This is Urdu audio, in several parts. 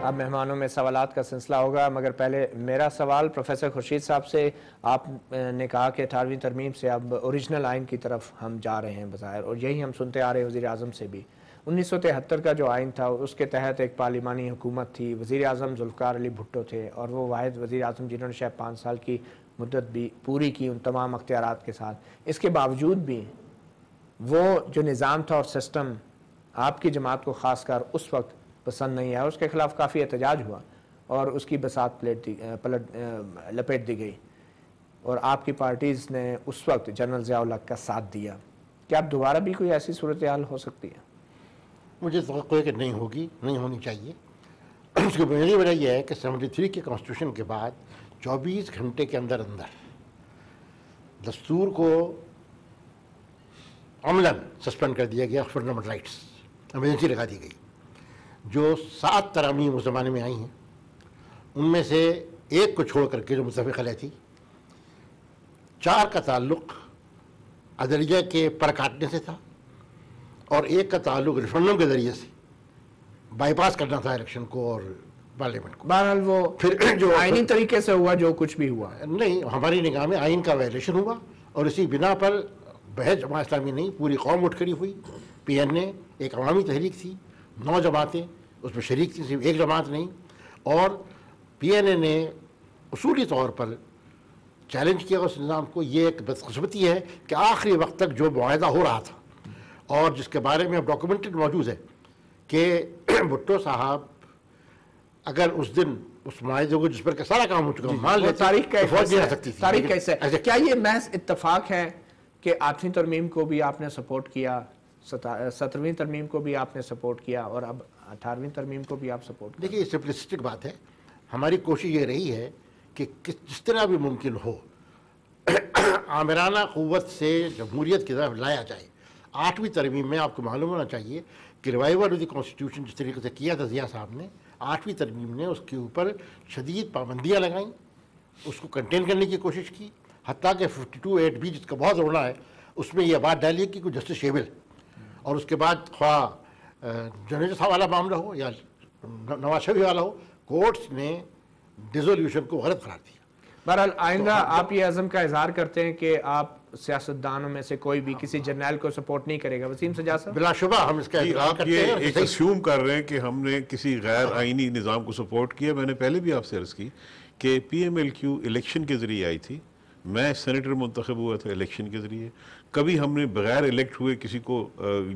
اب مہمانوں میں سوالات کا سلسلہ ہوگا، مگر پہلے میرا سوال پروفیسر خورشید صاحب سے. آپ نے کہا کہ 18ویں ترمیم سے اب اوریجنل آئین کی طرف ہم جا رہے ہیں بظاہر، اور یہی ہم سنتے آ رہے ہیں وزیر اعظم سے بھی. 1973 کا جو آئین تھا اس کے تحت ایک پارلیمانی حکومت تھی، وزیر اعظم ذوالفقار علی بھٹو تھے، اور وہ واحد وزیر اعظم جنہوں نے شاید 5 سال کی مدت بھی پوری کی ان تمام اختیارات کے ساتھ. اس کے باوجود بھی وہ جو نظام تھا اور سسٹم آپ کی جماعت کو خاص کر اس وقت پسند نہیں آیا، اس کے خلاف کافی احتجاج ہوا اور اس کی بساط لپیٹ دی گئی، اور آپ کی پارٹیز نے اس وقت جنرل ضیاء الحق کا ساتھ دیا. کیا اب دوبارہ بھی کوئی ایسی صورتحال ہو سکتی ہے؟ مجھے توقع ہے کہ نہیں ہوگی، نہیں ہونی چاہیے. اس کی بنیادی وجہ یہ ہے کہ 73 کے کانسٹیٹیوشن کے بعد 24 گھنٹے کے اندر دستور کو عملاً سسپینڈ کر دیا گیا. فنڈامنٹل رائٹس ایمرجنسی لگا دی گئی. جو 7 ترامیم اس زمانے میں آئی ہیں ان میں سے ایک کو چھوڑ کر کے جو متفق علیہ تھی، 4 کا تعلق عدلیہ کے پر کاٹنے سے تھا اور ایک کا تعلق ریفرنڈم کے ذریعے سے بائی پاس کرنا تھا الیکشن کو اور پارلیمنٹ کو. بہرحال وہ پھر جو آئینی طریقے سے ہوا جو کچھ بھی ہوا نہیں، ہماری نگاہ میں آئین کا وائلیشن ہوا اور اسی بنا پر بحث جماعت اسلامی نہیں پوری قوم اٹھ کھڑی ہوئی. پی این اے ایک عوامی تحریک تھی، 9 جماعتیں اس میں شریک تھیں، صرف ایک جماعت نہیں. اور پی این اے نے اصولی طور پر چیلنج کیا اس نظام کو. یہ ایک بدقسمتی ہے کہ آخری وقت تک جو معاہدہ ہو رہا تھا اور جس کے بارے میں اب ڈاکومنٹڈ موجود ہے کہ بھٹو صاحب اگر اس دن اس معاہدے کو جس پر کہ سارا کام ہو چکا مان لیتے تاریخ کا فوج نہیں آ سکتی تھی. تاریخ کیسے ہے؟ کیا یہ محض اتفاق ہے کہ 8ویں ترمیم کو بھی آپ نے سپورٹ کیا، 17ویں ترمیم کو بھی آپ نے سپورٹ کیا، اور اب 18ویں ترمیم کو بھی آپ سپورٹ کیا؟ دیکھیے، یہ سمپلسٹک بات ہے. ہماری کوشش یہ رہی ہے کہ جس طرح بھی ممکن ہو آمرانہ قوت سے جمہوریت کی طرف لایا جائے. 8ویں ترمیم میں آپ کو معلوم ہونا چاہیے کہ ریوائول آف دی کانسٹیٹیوشن جس طریقے سے کیا تھا ضیاء صاحب نے، 8ویں ترمیم نے اس کے اوپر شدید پابندیاں لگائیں، اس کو کنٹین کرنے کی کوشش کی. حتیٰ کہ 52(8) بھی جس کا بہت رونا ہے اس میں یہ بات ڈالی کہ کوئی جسٹس شیبل اور اس کے بعد خواہ جنرل صاحب والا معاملہ ہو یا نواز شریف والا ہو، کورٹس نے ڈیزولوشن کو غلط قرار دیا. بہرحال آئندہ آپ یہ عزم کا اظہار کرتے ہیں کہ آپ سیاستدانوں میں سے کوئی بھی کسی جرنیل کو سپورٹ نہیں کرے گا. وسیم سجاد صاحب؟ بلا شبہ ہم اس کا اظہار کرتے ہیں. آپ یہ ایک اسیوم کر رہے ہیں کہ ہم نے کسی غیر آئینی نظام کو سپورٹ کیا. میں نے پہلے بھی آپ سے عرض کی کہ P M L Q election کے ذریعے آئی تھی. میں سینیٹر منتخب ہوا تھا الیکشن کے ذریعے. کبھی ہم نے بغیر الیکٹ ہوئے کسی کو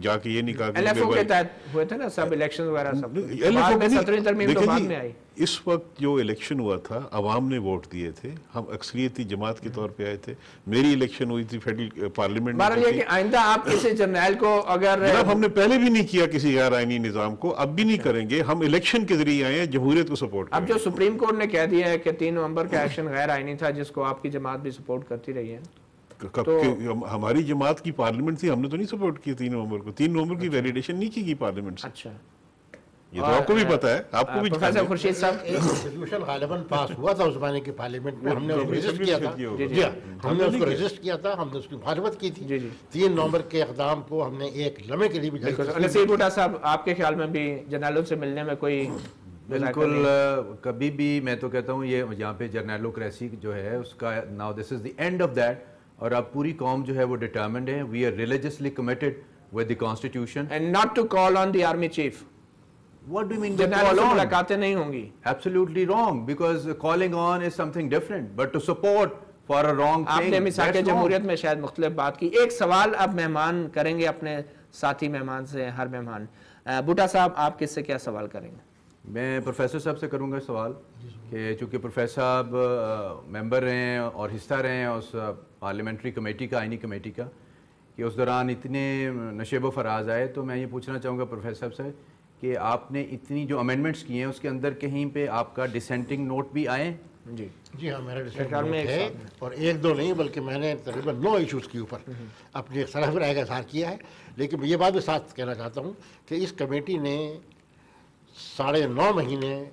جا کے یہ نہیں کہا کہ ایل ایف او کے تحت ہوئے تھے نا سب الیکشن وغیرہ سب. بعد میں 17ویں ترمیم تو بعد میں آئی. اس وقت جو الیکشن ہوا تھا عوام نے ووٹ دیے تھے، ہم اکثریتی جماعت کے طور پہ آئے تھے. میری الیکشن ہوئی تھی فیڈرل پارلیمنٹ میں. بہرحال یہ کہ آئندہ آپ کسی جرنیل کو اگر ہم نے پہلے بھی نہیں کیا کسی غیر آئینی نظام کو، اب بھی نہیں کریں گے. ہم الیکشن کے ذریعے آئے ہیں، جمہوریت کو سپورٹ کریں. اب جو سپریم کورٹ نے کہہ دیا ہے کہ 3 نومبر کا ایکشن غیر آئینی تھا جس کو آپ کی جماعت بھی سپورٹ کرتی رہی ہے. ہماری جماعت کی پارلیمنٹ تھی، ہم نے تو نہیں سپورٹ کی 3 نومبر کو. 3 نومبر کی ویلیڈیشن نہیں کی گئی پارلیمنٹ سے. اچھا، یہ تو آپ کو بھی پتا ہے، آپ کو بھی. پروفیسر خورشید صاحب، ایک ریزولوشن غالباً پاس ہوا تھا اس زمانے کی پارلیمنٹ میں. ہم نے اس کو ریزسٹ کیا تھا. جی ہم نے اس کو ریزسٹ کیا تھا، ہم نے اس کی مخالفت کی تھی. 3 نومبر کے اقدام کو ہم نے ایک لمحے کے لیے بھی نصیر بھٹا صاحب آپ کے خیال میں بھی جرنیلوں سے ملنے میں کوئی؟ بالکل، کبھی بھی میں تو کہتا ہوں یہ یہاں پہ جرنیلوکریسی جو ہے اس کا now this is the end of that. اور اب پوری قوم جو ہے وہ ڈٹرمنڈ ہے. We are religiously committed with the constitution and not to call on the army chief. What do you mean? جرنیلوں سے ملاقاتیں نہیں ہوں گی. Absolutely wrong, because calling on is something different, but to support for a wrong thing. آپ نے میثاق جمہوریت میں شاید مختلف بات کی. ایک سوال اب مہمان کریں گے اپنے ساتھی مہمان سے، ہر مہمان. بھٹا صاحب آپ کس سے کیا سوال کریں گے؟ میں پروفیسر صاحب سے کروں گا سوال کہ چونکہ پروفیسر صاحب ممبر رہے ہیں اور حصہ رہے ہیں اس پارلیمنٹری کمیٹی کا، آئینی کمیٹی کا، کہ اس دوران اتنے نشیب و فراز آئے. تو میں یہ پوچھنا چاہوں گا پروفیسر صاحب سے کہ آپ نے اتنی جو امینڈمنٹس کی ہیں اس کے اندر کہیں پہ آپ کا ڈسینٹنگ نوٹ بھی آئے؟ جی ہاں، میرا ڈسینٹنگ نوٹ ہے، اور 1-2 نہیں بلکہ میں نے تقریباً 9 ایشوز کے اوپر اپنی اختلاف رائے کا اظہار کیا ہے. لیکن میں یہ بات بھی ساتھ کہنا چاہتا ہوں کہ اس کمیٹی نے 9.5 مہینے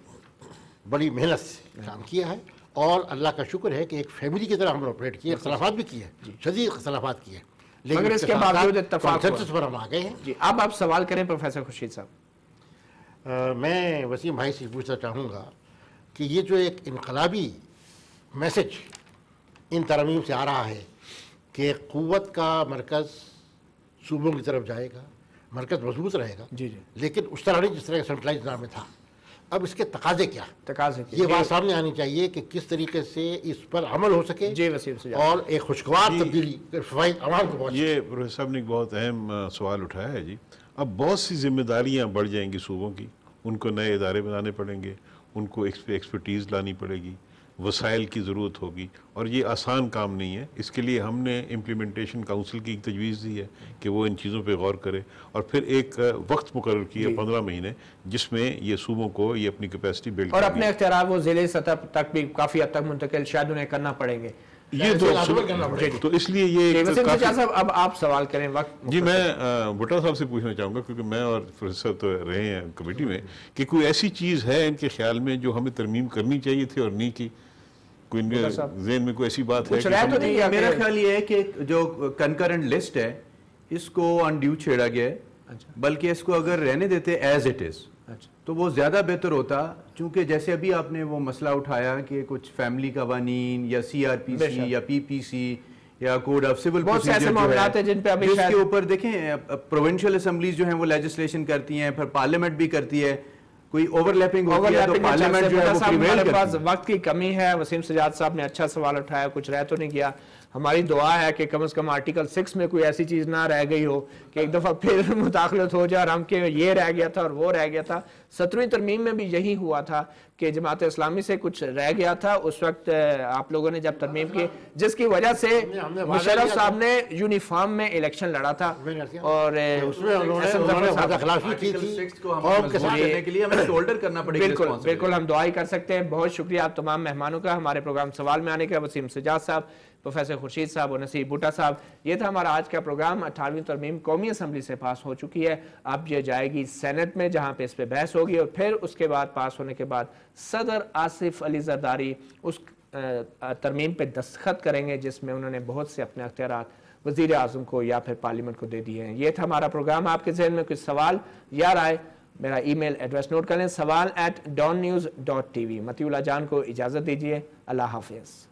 بڑی محنت سے کام کیا ہے، اور اللہ کا شکر ہے کہ ایک فیملی کی طرح ہم نے آپریٹ کیے. اختلافات بھی کیے ہیں، شدید اختلافات کیے ہیں، لیکن اس کے باوجود اتفاق پر ہم آ گئے ہیں. جی اب آپ سوال کریں پروفیسر خورشید صاحب. میں وسیم بھائی سے پوچھنا چاہوں گا کہ یہ جو ایک انقلابی میسج ان ترمیم سے آ رہا ہے کہ قوت کا مرکز صوبوں کی طرف جائے گا، مرکز مضبوط رہے گا، جی جی، لیکن اس طرح نہیں جس طرح سینٹرلائز نظام میں تھا. اب اس کے تقاضے کیا ہیں؟ تقاضے یہ بات سامنے آنی چاہیے کہ کس طریقے سے اس پر عمل ہو سکے جی وسیم سجاد. اور ایک خوشگوار تبدیلی فوائد عوام کو پہنچے. یہ پروفیسر صاحب نے ایک بہت اہم سوال اٹھایا ہے جی. اب بہت سی ذمہ داریاں بڑھ جائیں گی صوبوں کی، ان کو نئے ادارے بنانے پڑیں گے، ان کو ایکسپرٹیز لانی پڑے گی، وسائل کی ضرورت ہوگی، اور یہ آسان کام نہیں ہے. اس کے لیے ہم نے امپلیمنٹیشن کاؤنسل کی تجویز دی ہے کہ وہ ان چیزوں پہ غور کرے، اور پھر ایک وقت مقرر کیا 15 مہینے جس میں یہ صوبوں کو یہ اپنی کیپیسٹی بلڈ اور اپنے اختیارات وہ ضلعی سطح تک بھی کافی حد تک منتقل شاید انہیں کرنا پڑیں گے. یہ تو اس لیے یہ وسیم سجاد صاحب اب آپ سوال کریں. وقت جی میں بھٹا صاحب سے پوچھنا چاہوں گا، کیونکہ میں اور پروفیسر تو رہے ہیں کمیٹی میں، کہ کوئی ایسی چیز ہے ان کے خیال میں جو ہمیں ترمیم کرنی چاہیے تھی اور نہیں کی؟ کوئی ان کے ذہن میں کوئی ایسی بات ہے؟ میرا خیال یہ ہے کہ جو کنکرنٹ لسٹ ہے اس کو انڈیو چھیڑا گیا ہے، بلکہ اس کو اگر رہنے دیتے ایز اٹ از تو وہ زیادہ بہتر ہوتا. چونکہ جیسے ابھی آپ نے وہ مسئلہ اٹھایا کہ کچھ فیملی قوانین یا سی آر پی سی یا پی پی سی یا کوڈ آف سول پروسیجر جس کے اوپر دیکھیں پروونشل اسمبلیز جو ہیں وہ لیجسلیشن کرتی ہیں، پھر پارلیمنٹ بھی کرتی ہے، کوئی اوور لیپنگ ہوتی ہے تو پارلیمنٹ جو ہے وہ پریویل کرتی ہے. وقت کی کمی ہے. وسیم سجاد صاحب نے اچھا سوال اٹھایا، کچھ رہ تو نہیں گیا. ہماری دعا ہے کہ کم از کم آرٹیکل 6 میں کوئی ایسی چیز نہ رہ گئی ہو کہ ایک دفعہ پھر مداخلت ہو جائے اور ہم کہ یہ رہ گیا تھا اور وہ رہ گیا تھا. 17ویں ترمیم میں بھی یہی ہوا تھا کہ جماعت اسلامی سے کچھ رہ گیا تھا اس وقت آپ لوگوں نے جب ترمیم کی، جس کی وجہ سے مشرف صاحب نے یونیفارم میں الیکشن لڑا تھا اور بالکل ہم دعائی کر سکتے ہیں. بہت شکریہ آپ تمام مہمانوں کا ہمارے پروگرام سوال میں آنے کا. وسیم سجاد صاحب، پروفیسر خورشید صاحب اور نصیب بھٹا صاحب. یہ تھا ہمارا آج کا پروگرام. 18ویں ترمیم قومی اسمبلی سے پاس ہو چکی ہے، اب یہ جائے گی سینٹ میں جہاں پہ اس پہ بحث ہوگی، اور پھر اس کے بعد پاس ہونے کے بعد صدر آصف علی زرداری اس ترمیم پہ دستخط کریں گے جس میں انہوں نے بہت سے اپنے اختیارات وزیر اعظم کو یا پھر پارلیمنٹ کو دے دیے ہیں. یہ تھا ہمارا پروگرام. آپ کے ذہن میں کچھ سوال یا رائے، میرا ای میل ایڈریس نوٹ کر لیں، سوال@dawnnews.tv. مطیع اللہ جان کو اجازت دیجیے. اللہ حافظ.